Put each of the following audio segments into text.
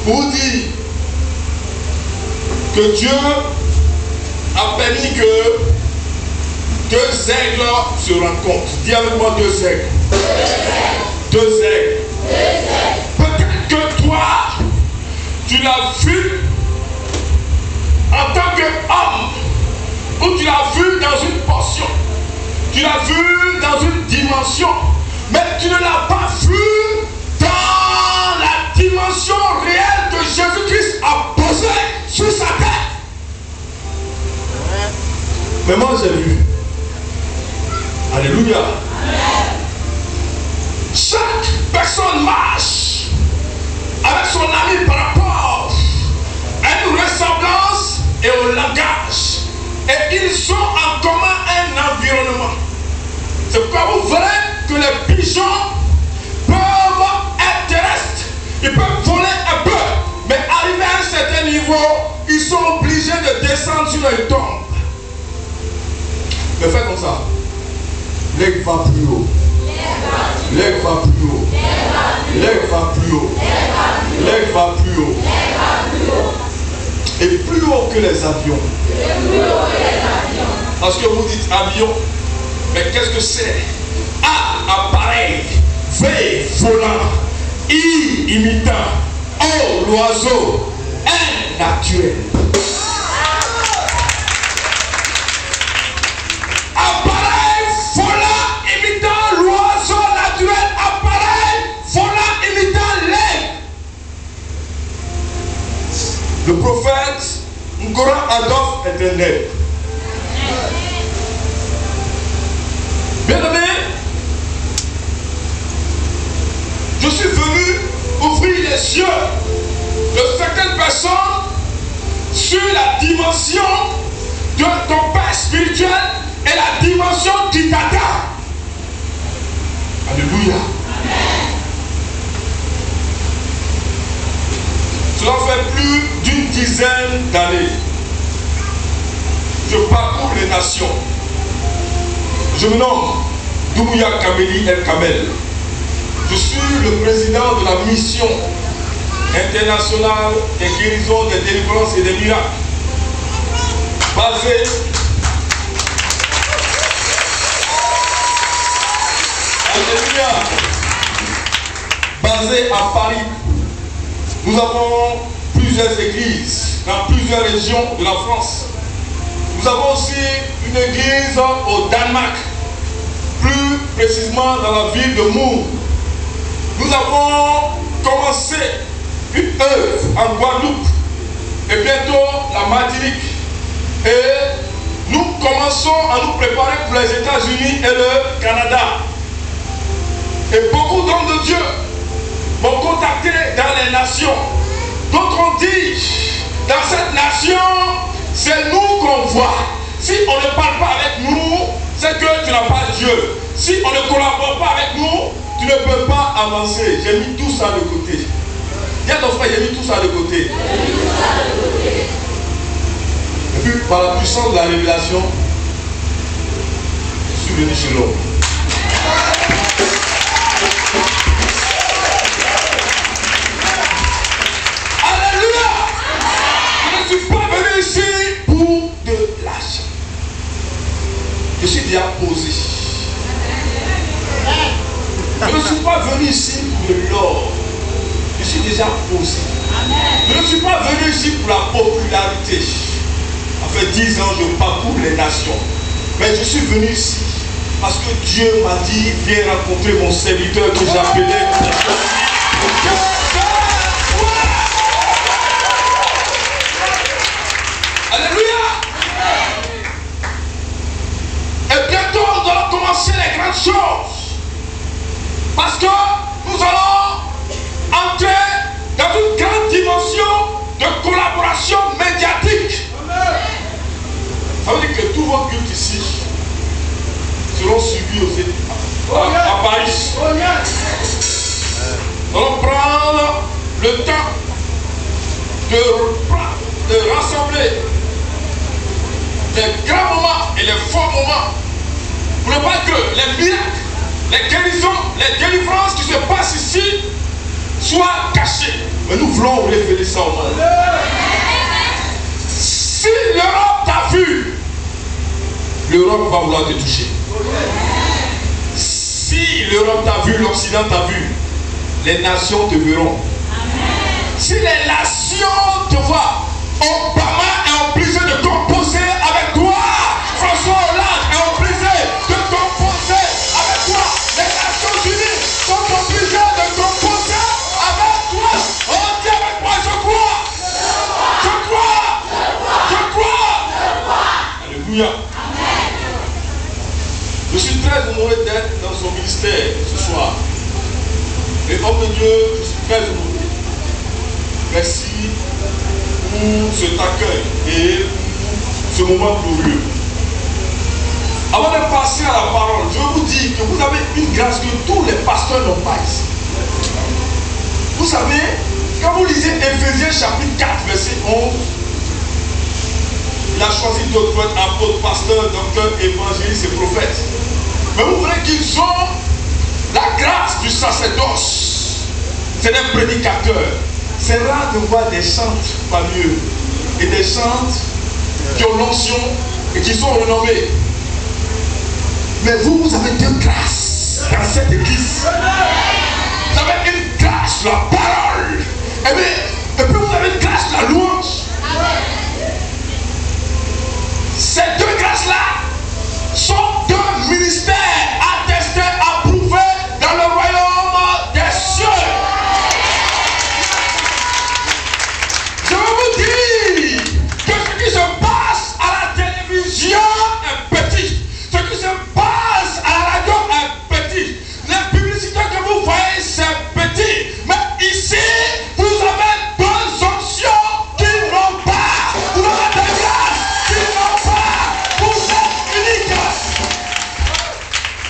pour dire que Dieu a permis que deux aigles se rencontrent. Dis avec moi deux aigles. Deux aigles. Peut-être que toi, tu l'as vu en tant qu'homme, ou tu l'as vu dans une portion, tu l'as vu dans une dimension, mais tu ne l'as pas vu dans la dimension réelle que Jésus-Christ a posée sur sa tête. Mais moi j'ai vu. Alléluia. Chaque personne marche avec son ami par rapport à une ressemblance et au langage. Et ils ont en commun un environnement. C'est pourquoi vous verrez que les pigeons peuvent être terrestres. Ils peuvent voler un peu. Mais arrivé à un certain niveau, ils sont obligés de descendre sur une tombe. Mais faites comme ça. L'aigle va plus haut. L'aigle va plus haut. L'aigle va plus haut. L'aigle va plus haut. Et plus haut que les avions. Parce que vous dites avion, mais qu'est-ce que c'est? A, appareil. V, volant. I, imitant. O, l'oiseau. N, naturel. Appareil, volant, imitant l'oiseau naturel. Appareil, volant, imitant l'aigle. Le prophète Ngora Adolphe est un aigle. Bien-aimé, je suis venu ouvrir les yeux de certaines personnes sur la dimension de ton père spirituel et la dimension qui t'attend. Alléluia. Cela fait plus d'une dizaine d'années. Je parcours les nations. Je me nomme Doumbouya Kameli El Kamel. Je suis le président de la mission internationale des guérisons, des délivrances et des miracles. Basé à Paris. Nous avons plusieurs églises dans plusieurs régions de la France. Nous avons aussi une église au Danemark, plus précisément dans la ville de Mour. Nous avons commencé une œuvre en Guadeloupe et bientôt la Martinique. Et nous commençons à nous préparer pour les États-Unis et le Canada. Et beaucoup d'hommes de Dieu m'ont contacté dans les nations. D'autres ont dit, dans cette nation, c'est nous qu'on voit. Si on ne parle pas avec nous, c'est que tu n'as pas Dieu. Si on ne collabore pas avec nous, tu ne peux pas avancer. J'ai mis tout ça de côté. Dis à ton frère, j'ai mis tout ça de côté. Et puis, par la puissance de la révélation, je suis venu chez l'homme. Alléluia! Je ne suis pas venu ici pour de l'argent. Je suis déjà posé. Je ne suis pas venu ici pour de l'or. Je suis déjà posé. Je ne suis pas venu ici pour la popularité. Ça fait 10 ans que je parcours les nations. Mais je suis venu ici parce que Dieu m'a dit, viens rencontrer mon serviteur que j'appelais. Alléluia. Et bientôt nous allons commencer les grandes choses. Parce que nous allons entrer dans une grande dimension de collaboration médiatique. Ça veut dire que tous vos cultes ici seront suivis à Paris. Nous allons prendre le temps de rassembler les grands moments et les faux moments pour ne pas que les miracles, les guérisons, les délivrances qui se passent ici soit caché. Mais nous voulons révéler ça au monde. Si l'Europe t'a vu, l'Europe va vouloir te toucher. Si l'Europe t'a vu, l'Occident t'a vu, les nations te verront. Si les nations te voient, Obama est obligé de composer avec toi. François Hollande est obligé de composer avec toi. Les Nations Unies sont obligées de composer avec toi. On dit avec moi, je crois. Je crois. Je crois. Alléluia. Je suis très honoré d'être dans son ministère ce soir. Et homme de Dieu, je suis très honoré. Merci pour cet accueil et ce moment glorieux. Avant de passer à la parole, je vous dis que vous avez une grâce que tous les pasteurs n'ont pas ici. Vous savez, quand vous lisez Éphésiens chapitre 4, verset 11, il a choisi d'autres être apôtres, pasteurs, docteurs, évangélistes et prophètes. Mais vous voyez qu'ils ont la grâce du sacerdoce. C'est des prédicateurs. C'est rare de voir des chantes parmi eux et des chantes qui ont l'onction et qui sont renommés. Mais vous, vous avez deux grâces dans cette église. Vous avez une grâce de la parole. Et puis vous avez une grâce de la louange. Ces deux grâces-là sont deux ministères attestés, approuvés dans le royaume des cieux. Je veux vous dire que ce qui se passe à la télévision est petit. Ce qui se passe à la radio est petit. Les publicités que vous voyez, c'est petit. Mais ici, vous avez deux options qui n'ont pas. Vous avez des grâces qui n'ont pas. Vous êtes uniques.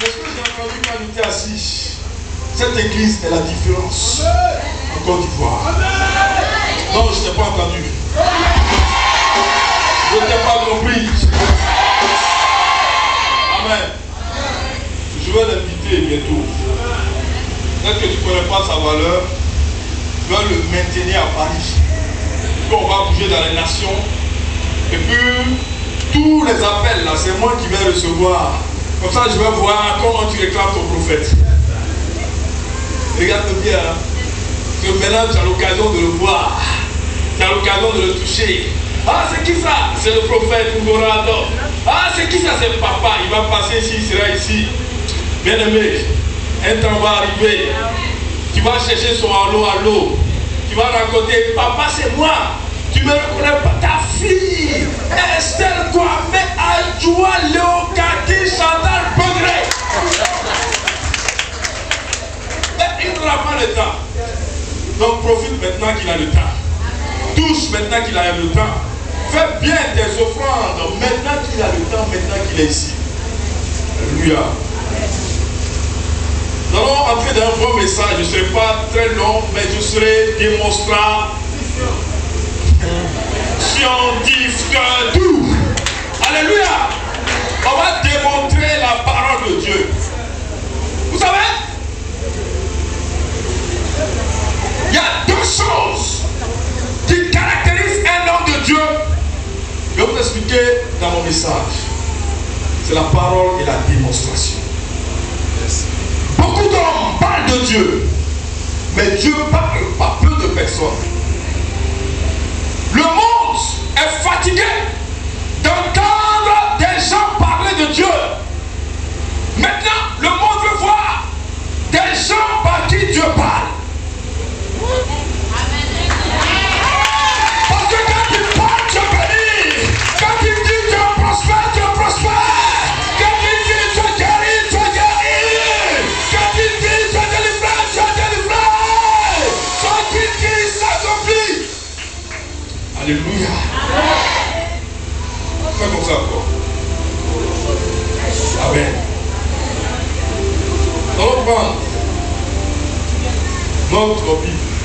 C'est ce que j'ai entendu quand j'étais assis. Cette église est la différence en Côte d'Ivoire. Non, je ne t'ai pas entendu. Je ne t'ai pas compris. Amen. Je vais l'inviter bientôt. Peut-être que tu ne connais pas sa valeur. Tu vas le maintenir à Paris. Puis on va bouger dans les nations. Et puis, tous les appels là, c'est moi qui vais recevoir. Comme ça, je vais voir comment tu réclames ton prophète. Regarde bien. Hein? Que maintenant, tu as l'occasion de le voir. Tu as l'occasion de le toucher. Ah, c'est qui ça? C'est le prophète Ngorado. Ah, c'est qui ça? C'est papa. Il va passer ici, il sera ici. Bien aimé, un temps va arriver. Tu vas chercher son allô. Tu vas raconter, papa, c'est moi. Tu ne me reconnais pas, ta fille. Estelle Kwame Adjoua Léocati Chantal Begré. Mais il n'aura pas le temps. Donc profite maintenant qu'il a le temps. Touche maintenant qu'il a le temps. Fais bien tes offrandes maintenant qu'il a le temps, maintenant qu'il est ici. Alléluia. Nous allons entrer dans un bon message. Je ne serai pas très long, mais je serai démonstrateur scientifique tout. Alléluia. On va démontrer la parole de Dieu. Vous savez, il y a deux choses qui caractérisent un homme de Dieu. Je vais vous expliquer dans mon message. C'est la parole et la démonstration. Beaucoup d'hommes parlent de Dieu, mais Dieu parle pas peu de personnes. Le monde est fatigué d'entendre des gens parler de Dieu. Maintenant, le monde veut voir des gens par qui Dieu parle. Parce que quand il parle, Dieu bénit. Quand il dit Dieu prospère, Dieu prospère. Quand il dit Dieu guérit, Dieu guérit. Quand il dit Dieu délivré, Dieu délivré. Quand il dit s'accomplit. Alléluia. Fais comme ça encore. Amen. Nous allons prendre notre Bible.